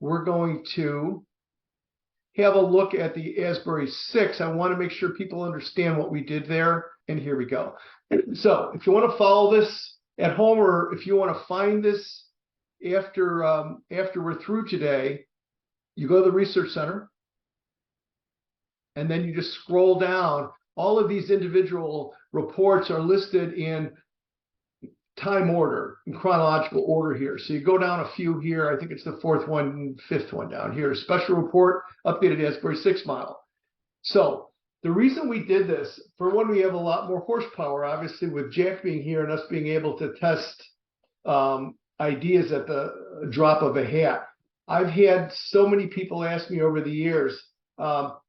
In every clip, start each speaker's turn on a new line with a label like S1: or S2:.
S1: we're going to have a look at the Asbury 6. I want to make sure people understand what we did there. And here we go. So if you want to follow this at home, or if you want to find this after we're through today, you go to the Research Center, and then you just scroll down. All of these individual reports are listed in time order, in chronological order here. So you go down a few here. I think it's the fourth one, fifth one down here. Special report, updated Asbury 6 model. So the reason we did this, for one, we have a lot more horsepower, obviously, with Jack being here and us being able to test ideas at the drop of a hat. I've had so many people ask me over the years, how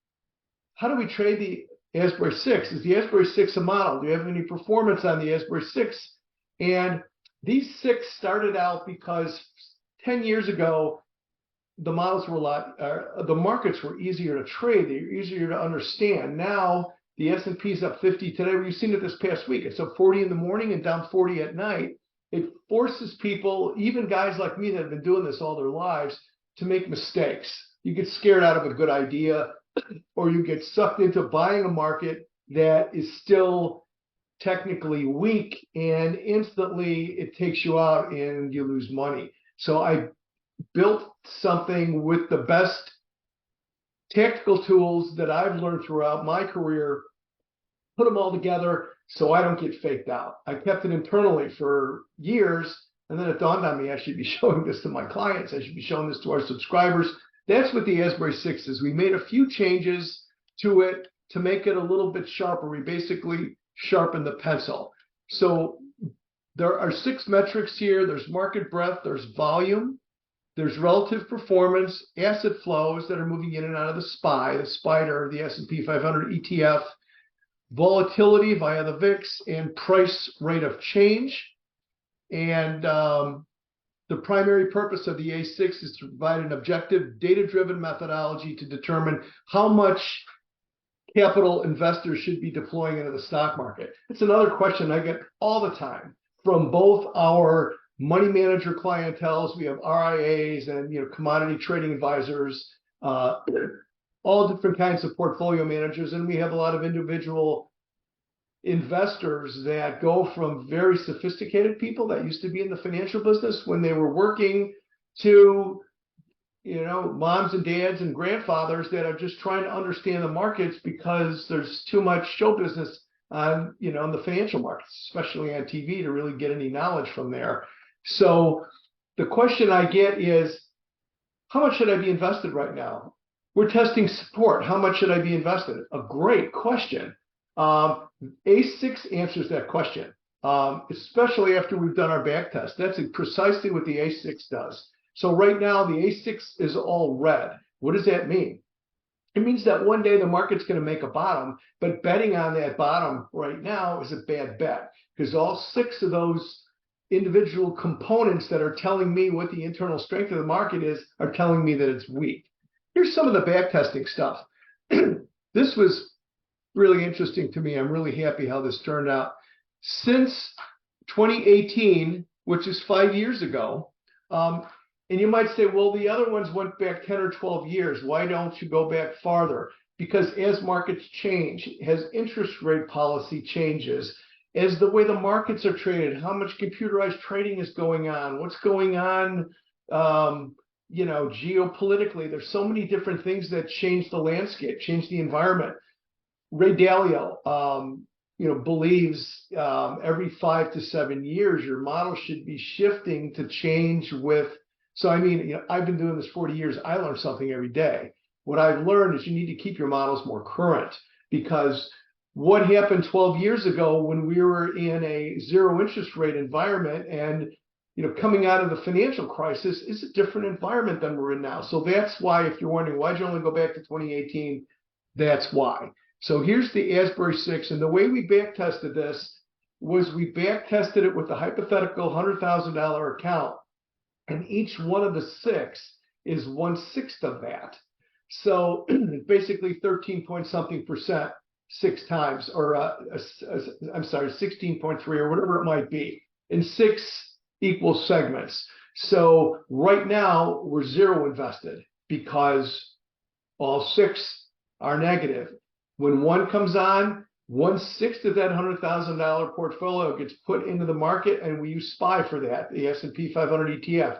S1: do we trade the Asbury 6? Is the Asbury 6 a model? Do you have any performance on the Asbury 6? And these 6 started out because 10 years ago, the models were the markets were easier to trade. They were easier to understand. Now, the S&P is up 50 today. We've seen it this past week. It's up 40 in the morning and down 40 at night. It forces people, even guys like me that have been doing this all their lives, to make mistakes. You get scared out of a good idea, or you get sucked into buying a market that is still technically weak, and instantly it takes you out and you lose money. So I built something with the best tactical tools that I've learned throughout my career, put them all together so I don't get faked out. I kept it internally for years, and then it dawned on me I should be showing this to my clients. I should be showing this to our subscribers. That's what the Asbury 6 is. We made a few changes to it to make it a little bit sharper. We basically sharpened the pencil. So there are 6 metrics here. There's market breadth, there's volume, there's relative performance, asset flows that are moving in and out of the SPY, the SPDR, the S&P 500 ETF, volatility via the VIX, and price rate of change. And the primary purpose of the A6 is to provide an objective, data-driven methodology to determine how much capital investors should be deploying into the stock market. It's another question I get all the time from both our money manager clienteles. We have RIAs and commodity trading advisors, all different kinds of portfolio managers, and we have a lot of individual investors that go from very sophisticated people that used to be in the financial business when they were working to moms and dads and grandfathers that are just trying to understand the markets because there's too much show business on in the financial markets, especially on TV, to really get any knowledge from there. So the question I get is, how much should I be invested right now? We're testing support. How much should I be invested? A great question. A6 answers that question, especially after we've done our back test. That's precisely what the A6 does. So right now, the A6 is all red. What does that mean? It means that one day the market's going to make a bottom, but betting on that bottom right now is a bad bet, because all 6 of those individual components that are telling me what the internal strength of the market is are telling me that it's weak. Here's some of the back testing stuff. This was really interesting to me. I'm really happy how this turned out. Since 2018, which is 5 years ago, and you might say, well, the other ones went back 10 or 12 years. Why don't you go back farther? Because as markets change, as interest rate policy changes, as the way the markets are traded, how much computerized trading is going on, what's going on, geopolitically, there's so many different things that change the landscape, change the environment. Ray Dalio, believes every 5 to 7 years, your model should be shifting to change with. So, I've been doing this 40 years. I learn something every day. What I've learned is you need to keep your models more current, because what happened 12 years ago when we were in a zero interest rate environment and coming out of the financial crisis is a different environment than we're in now. So that's why, if you're wondering, why'd you only go back to 2018? That's why. So here's the Asbury 6, and the way we back tested this was we back tested it with a hypothetical $100,000 account, and each one of the 6 is 1/6 of that. So basically 13 point something percent 6 times, or I'm sorry, 16.3 or whatever it might be, in 6 equal segments. So right now we're zero invested because all six are negative. When one comes on, 1/6 of that $100,000 portfolio gets put into the market, and we use SPY for that, the S&P 500 ETF.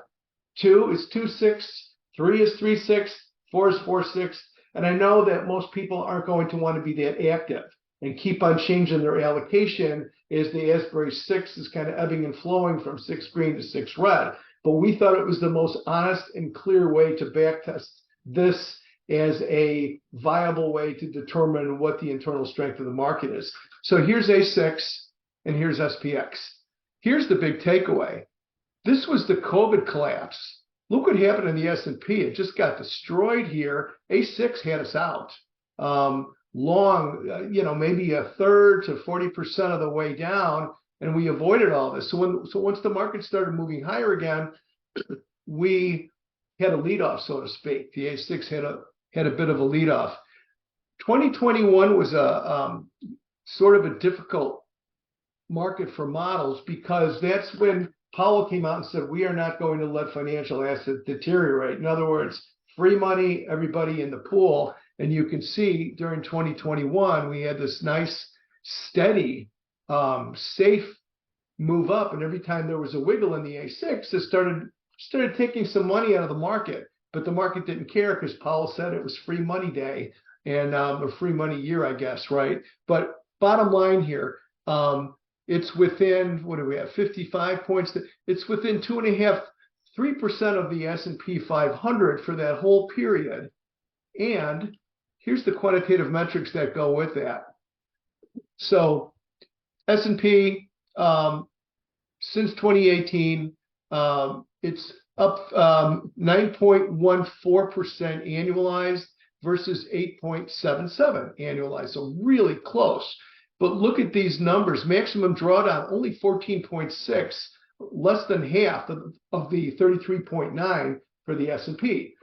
S1: 2 is 2/6, 3 is 3/6, 4 is 4/6, and I know that most people aren't going to want to be that active and keep on changing their allocation as the Asbury 6 is kind of ebbing and flowing from 6 green to 6 red. But we thought it was the most honest and clear way to backtest this as a viable way to determine what the internal strength of the market is. So here's A6 and here's SPX. Here's the big takeaway. This was the COVID collapse. Look what happened in the S&P. It just got destroyed here. A6 had us out. Maybe a third to 40% of the way down, and we avoided all this. So once the market started moving higher again, we had a lead off, so to speak. The A6 had a bit of a lead off. 2021 was a sort of a difficult market for models because that's when Powell came out and said, we are not going to let financial assets deteriorate. In other words, free money, everybody in the pool. And you can see during 2021, we had this nice, steady, safe move up. And every time there was a wiggle in the A6, it started taking some money out of the market. But the market didn't care because Powell said it was free money day and a free money year, I guess, right? But bottom line here, it's within, what do we have, 55 points? It's within 2.5%, 3% of the S&P 500 for that whole period. And here's the quantitative metrics that go with that. So S&P, since 2018, it's up 9.14% annualized versus 8.77 annualized, so really close. But look at these numbers. Maximum drawdown, only 14.6, less than half of the 33.9 for the S&P.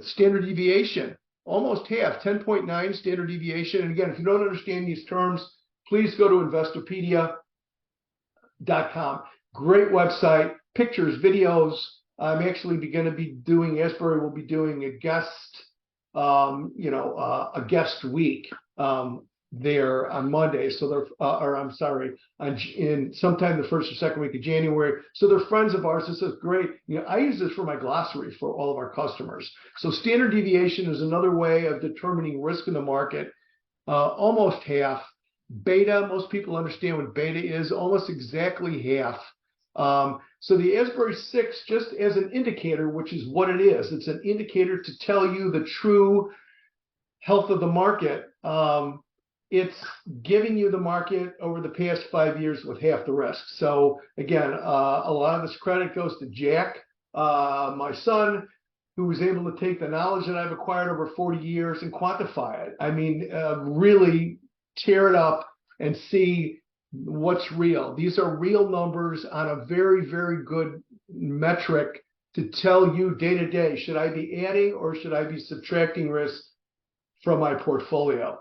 S1: Standard deviation, almost half, 10.9 standard deviation. And again, if you don't understand these terms, please go to investopedia.com. Great website, pictures, videos. I'm actually going to be doing, Asbury will be doing a guest, a guest week there on Monday. So they're, in sometime the first or second week of January. So they're friends of ours. This is great. I use this for my glossary for all of our customers. So standard deviation is another way of determining risk in the market. Almost half. Beta, most people understand what beta is, almost exactly half. So the Asbury 6, just as an indicator, which is what it is, it's an indicator to tell you the true health of the market. It's giving you the market over the past 5 years with half the risk. So again, a lot of this credit goes to Jack, my son, who was able to take the knowledge that I've acquired over 40 years and quantify it. I mean, really tear it up and see what's real. These are real numbers on a very, very good metric to tell you day to day, should I be adding or should I be subtracting risk from my portfolio?